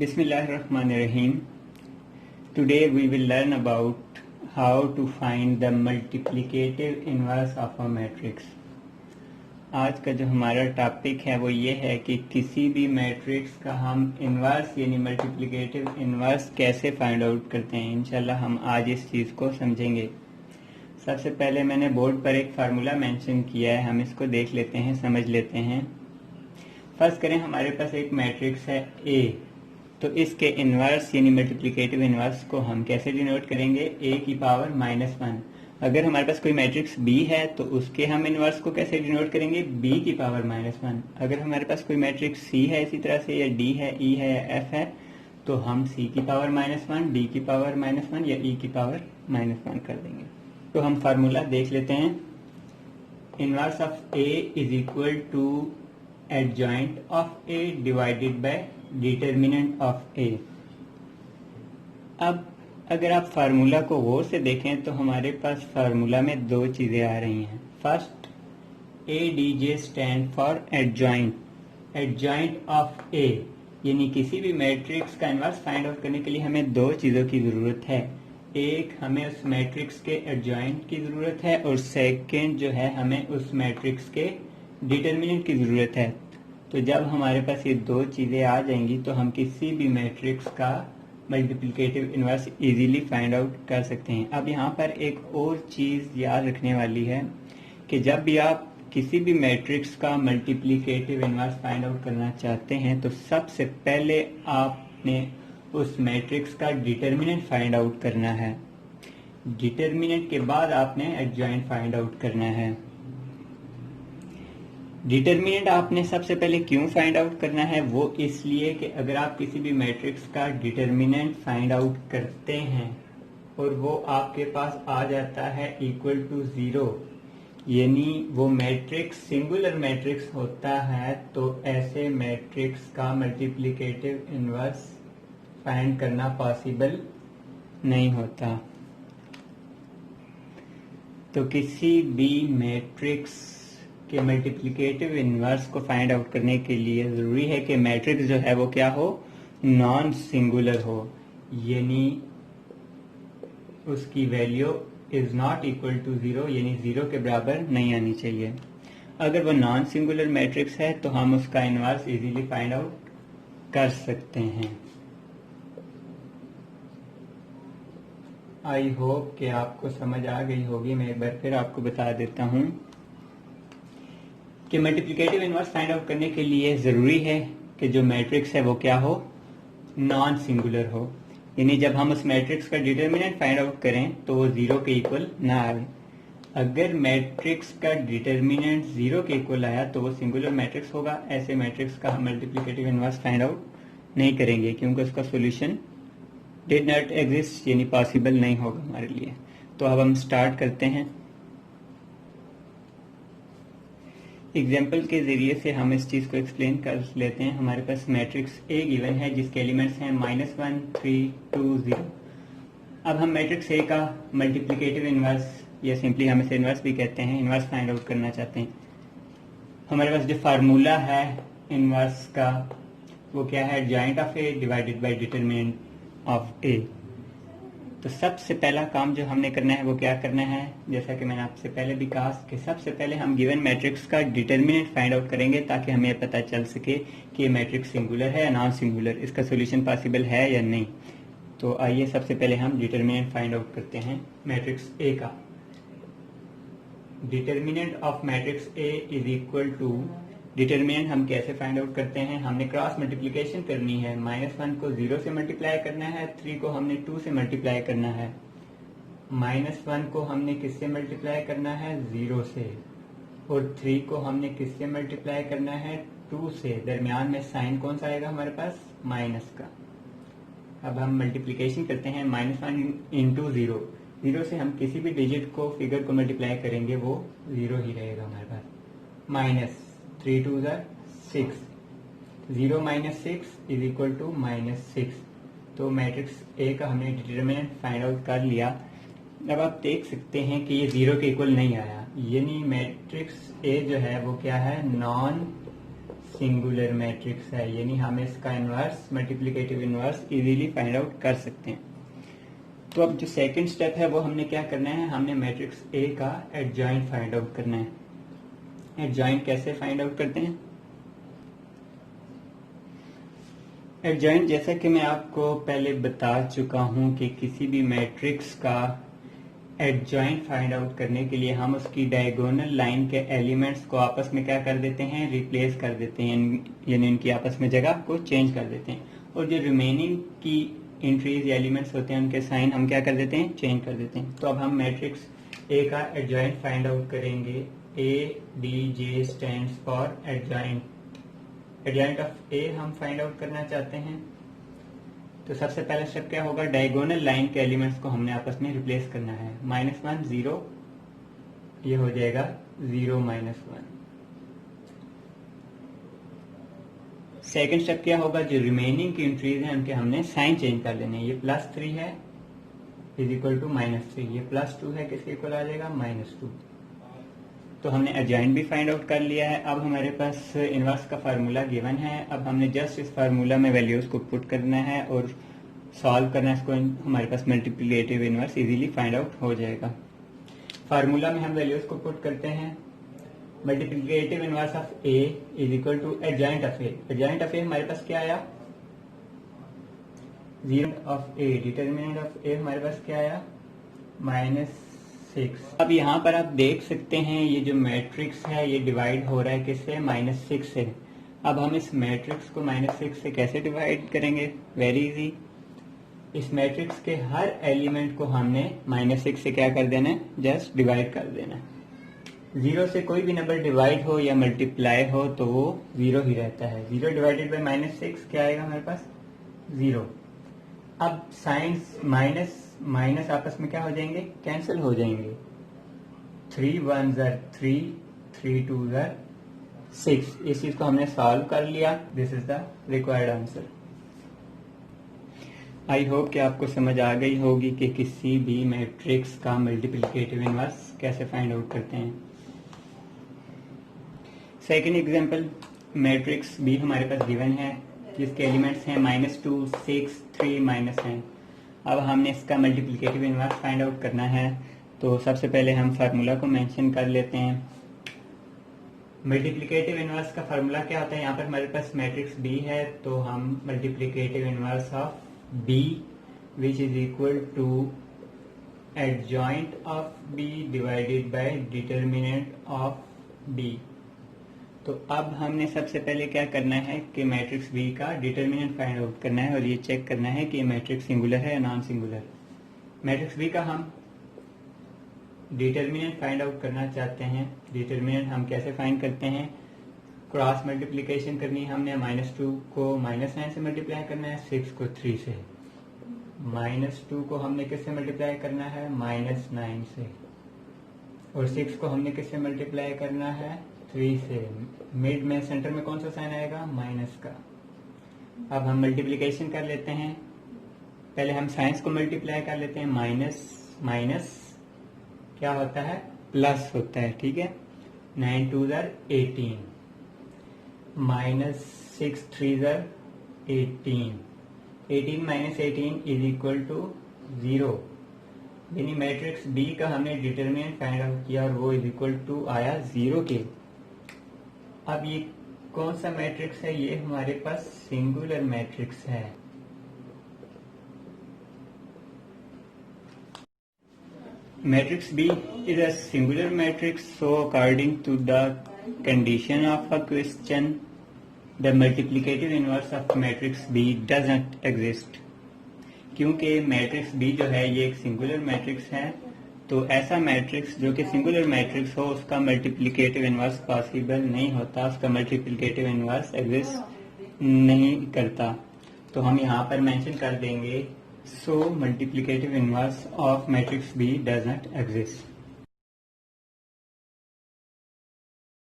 Bismillahirrahmanirrahim. Today we will learn about how to find the multiplicative inverse of a matrix. आज का जो हमारा topic है वो ये है कि किसी भी मैट्रिक्स का हम इन्वर्स यानी मल्टीप्लिकेटिव इन्वर्स कैसे फाइंड आउट करते हैं। इंशाल्लाह हम आज इस चीज़ को समझेंगे। सबसे पहले मैंने बोर्ड पर एक फार्मूला मेंशन किया है, हम इसको देख लेते हैं, समझ लेते हैं। फर्स्ट करें, हमारे पास एक मैट्रिक्स है A, तो इसके इन्वर्स यानी मल्टीप्लिकेटिव इन्वर्स को हम कैसे डिनोट करेंगे, a की पावर -1। अगर हमारे पास कोई मैट्रिक्स B है तो उसके हम इन्वर्स को कैसे डिनोट करेंगे, b की पावर -1। अगर हमारे पास कोई मैट्रिक्स C है इसी तरह से, या D है, E है या F है, तो हम C की पावर -1, D की पावर -1 या E की पावर -1 कर देंगे। तो हम फार्मूला देख लेते हैं। Inverse of A is equal to adjoint of A divided by determinant of A। अब अगर आप फार्मूला को गौर से देखें तो हमारे पास फार्मूला में दो चीज़ें आ रही हैं। First, ADJ stand for adjoint of A, यानी किसी भी मैट्रिक्स का इन्वर्स फाइंड आउट करने के लिए हमें दो चीज़ों की ज़रूरत है। एक, हमें उस मैट्रिक्स के एडजॉइंट की ज़रूरत है, और सेकंड जो है हमें उस मैट्रिक्स के डिटर्मिनेंट की ज़रूरत है। तो जब हमारे पास ये दो चीज़ें आ जाएंगी तो हम किसी भी मैट्रिक्स का multiplicative inverse easily find out कर सकते हैं। अब यहाँ पर एक और चीज़ याद रखने वाली है कि जब भी आप किसी भी मैट्रिक्स का मल्टीप्लिकेटिव इन्वर्स फाइंड आउट करना चाहते हैं तो सबसे पहले आपने उस मैट्रिक्स का डिटर्मिनेंट फाइंड आउट करना है। डिटर्मिनेंट के बाद आपने एडजॉइंट फाइंड आउट करना है। डिटर्मिनेंट आपने सबसे पहले क्यों फाइंड आउट करना है, वो इसलिए कि अगर आप किसी भी मैट्रिक्स का डिटर्मिनेंट फाइंड आउट करते हैं और वो आपके पास आ जाता है इक्वल टू 0, यानी वो मैट्रिक्स सिंगुलर मैट्रिक्स होता है, तो ऐसे मैट्रिक्स का मल्टीप्लिकेटिव इन्वर्स फाइंड करना पॉसिबल नहीं होता। तो किसी भी मैट्रिक्स के मल्टीप्लिकेटिव इन्वर्स को फाइंड आउट करने के लिए ज़रूरी है कि मैट्रिक्स जो है वो क्या हो, नॉन सिंगुलर हो, यानी उसकी value is not equal to 0, यानी 0 के बराबर नहीं आनी चाहिए। अगर वो नॉन सिंगुलर मैट्रिक्स है तो हम उसका इन्वर्स इजीली फाइंड आउट कर सकते हैं। आई होप कि आपको समझ आ गई होगी। मैं एक बार फिर आपको बता देता हूँ कि मल्टीप्लिकेटिव इन्वर्स फाइंड आउट करने के लिए ज़रूरी है कि जो मैट्रिक्स है वो क्या हो, नॉन सिंगुलर हो, यानी जब हम उस मैट्रिक्स का डिटर्मिनेंट फाइंड आउट करें तो वो 0 के इक्वल ना आए। अगर मैट्रिक्स का डिटर्मिनेंट 0 के इक्वल आया तो वो सिंगुलर मैट्रिक्स होगा। ऐसे मैट्रिक्स का हम मल्टीप्लिकेटिव इन्वर्स फाइंड आउट नहीं करेंगे क्योंकि उसका सोल्यूशन डिड नॉट एग्जिस्ट, यानी पॉसिबल नहीं होगा हमारे लिए। तो अब हम स्टार्ट करते हैं। एग्जाम्पल के ज़रिए से हम इस चीज़ को एक्सप्लेन कर लेते हैं। हमारे पास मैट्रिक्स A गिवन है जिसके एलिमेंट्स हैं -1, 3, 2, 0। अब हम मैट्रिक्स A का मल्टीप्लिकेटिव इन्वर्स, या सिंपली हम इसे इन्वर्स भी कहते हैं, इन्वर्स फाइंड आउट करना चाहते हैं। हमारे पास जो फार्मूला है इन्वर्स का वो क्या है, adjoint of A divided by determinant of A। तो सबसे पहला काम जो हमने करना है वो क्या करना है, जैसा कि मैंने आपसे पहले भी कहा कि सबसे पहले हम गिवन मैट्रिक्स का डिटर्मिनेंट फाइंड आउट करेंगे ताकि हमें पता चल सके कि ये मैट्रिक्स सिंगुलर है या नॉन सिंगुलर, इसका सॉल्यूशन पॉसिबल है या नहीं। तो आइए सबसे पहले हम डिटर्मिनेंट फाइंड आउट करते हैं मैट्रिक्स A का। Determinant of matrix A is equal to, determinant हम कैसे फाइंड आउट करते हैं, हमने क्रॉस मल्टीप्लिकेशन करनी है। -1 को 0 से मल्टीप्लाई करना है, 3 को हमने 2 से मल्टीप्लाई करना है, -1 को हमने किससे मल्टीप्लाई करना है, 0 से, और 3 को हमने किससे मल्टीप्लाई करना है, 2 से। दरमियान में साइन कौन सा आएगा हमारे पास, माइनस का। अब हम मल्टीप्लिकेशन करते हैं, -1 इंटू 0, 0 से हम किसी भी डिजिट को, फिगर को मल्टीप्लाई करेंगे वो 0 ही रहेगा हमारे पास। Minus 3 2 6, 0 - 6 is equal to -6। तो मैट्रिक्स A का हमने डिटर्मिनेंट फाइंड आउट कर लिया। अब आप देख सकते हैं कि ये 0 के इक्वल नहीं आया, यानी मैट्रिक्स A जो है वो क्या है, नॉन सिंगुलर मैट्रिक्स है, यानी हम इसका inverse, multiplicative inverse easily find out कर सकते हैं। तो अब जो सेकंड स्टेप है वो हमने क्या करना है, हमने मैट्रिक्स ए का एडजॉइंट फाइंड आउट करना है। एडजॉइंट कैसे फाइंड आउट करते हैं? एडजॉइंट जैसा कि मैं आपको पहले बता चुका हूं कि किसी भी मैट्रिक्स का एडजॉइंट फाइंड आउट करने के लिए हम उसकी डायगोनल लाइन के एलिमेंट्स को आपस में क्या कर देते हैं, रिप्लेस कर देते हैं, यानी इनकी आपस में जगह को चेंज कर देते हैं। और जो रिमेनिंग की एंट्रीज या एलिमेंट्स होते हैं उनके साइन हम क्या कर देते हैं, चेंज कर देते हैं। तो अब हम मैट्रिक्स ए का एडजॉइंट फाइंड आउट करेंगे। A D J stands for adjoint. Adjoint of A हम फाइंड आउट करना चाहते हैं। तो सबसे पहला स्टेप क्या होगा, डायगोनल लाइन के एलिमेंट्स को हमने आपस में रिप्लेस करना है। -1 0, ये हो जाएगा 0 -1। सेकंड स्टेप क्या होगा, जो रिमेनिंग की एंट्रीज हैं उनके हमने साइन चेंज कर लेने हैं। ये +3 है इज इक्वल टू -3, ये +2 है, किसके इक्वल आ जाएगा, -2। तो हमने एडजॉइंट भी फाइंड आउट कर लिया है। अब हमारे पास इनवर्स का फार्मूला गिवन है। अब हमने जस्ट इस फार्मूला में वैल्यूज को पुट करना है और सॉल्व करना है इसको। हमारे पास multiplicative inverse easily find out हो जाएगा। फार्मूला में हम वैल्यूज को पुट करते हैं। Multiplicative inverse of A is equal to adjoint of A. Adjoint of A हमारे पास क्या आया, 0 of A. Determinant of A हमारे पास क्या आया, -6। अब यहाँ पर आप देख सकते हैं ये जो मैट्रिक्स है ये डिवाइड हो रहा है किससे, -6 से। अब हम इस मैट्रिक्स को -6 से कैसे डिवाइड करेंगे, वेरी इजी। इस मैट्रिक्स के हर एलिमेंट को हमने -6 से क्या कर देना है, जस्ट डिवाइड कर देना है। 0 से कोई भी नंबर डिवाइड हो या मल्टीप्लाई हो तो वो 0 ही रहता है। 0 डिवाइडेड बाई -6 क्या आएगा हमारे पास, 0। अब साइंस माइनस आपस में क्या हो जाएंगे, कैंसिल हो जाएंगे। 3 1 3, 3 2 6। इस चीज को हमने सॉल्व कर लिया। This is the required answer. I hope कि आपको समझ आ गई होगी कि किसी भी मैट्रिक्स का मल्टीप्लिकेटिव इनवर्स कैसे फाइंड आउट करते हैं। सेकेंड एग्जाम्पल, मैट्रिक्स बी हमारे पास गिवन है जिसके एलिमेंट्स हैं -2 6 3 - हैं। अब हमने इसका मल्टीप्लिकेटिव इनवर्स फाइंड आउट करना है। तो सबसे पहले हम फार्मूला को मेंशन कर लेते हैं। मल्टीप्लिकेटिव इनवर्स का फार्मूला क्या होता है, यहाँ पर हमारे पास मैट्रिक्स बी है तो हम multiplicative inverse of b which is equal to adjoint of b divided by determinant of b. तो अब हमने सबसे पहले क्या करना है कि मैट्रिक्स बी का डिटर्मिनेंट फाइंड आउट करना है और ये चेक करना है कि ये मैट्रिक्स सिंगुलर है या नॉन सिंगुलर। मैट्रिक्स बी का हम डिटर्मिनेंट फाइंड आउट करना चाहते हैं। डिटर्मिनेंट हम कैसे फाइंड करते हैं, क्रॉस मल्टीप्लिकेशन करनी है हमने। -2 को -9 से मल्टीप्लाई करना है, 6 को 3 से। -2 को हमने किससे मल्टीप्लाई करना है, -9 से। और 6 को हमने किससे मल्टीप्लाई करना है, 3 से। मिड में सेंटर में कौन सा साइन आएगा, माइनस का। अब हम मल्टीप्लिकेशन कर लेते हैं। पहले हम साइंस को मल्टीप्लाई कर लेते हैं। माइनस क्या होता है, प्लस होता है, ठीक है। 9 2 18, -6 3 18, 18 - 18 इज इक्वल टू 0। यानी मैट्रिक्स बी का हमने डिटरमिनेंट फाइंड आउट किया और वो इज इक्वल टू आया 0 के। अब ये कौन सा मैट्रिक्स है, ये हमारे पास सिंगुलर मैट्रिक्स है। Matrix B is a singular matrix, so according to the condition of a question, the multiplicative inverse of matrix B does not exist. क्योंकि मैट्रिक्स B जो है ये एक सिंगुलर मैट्रिक्स है, तो ऐसा मैट्रिक्स जो कि सिंगुलर मैट्रिक्स हो उसका मल्टीप्लिकेटिव इनवर्स पॉसिबल नहीं होता, उसका मल्टीप्लिकेटिव इनवर्स एग्जिस्ट नहीं करता। तो हम यहाँ पर मेंशन कर देंगे, so multiplicative inverse of matrix B does not exist.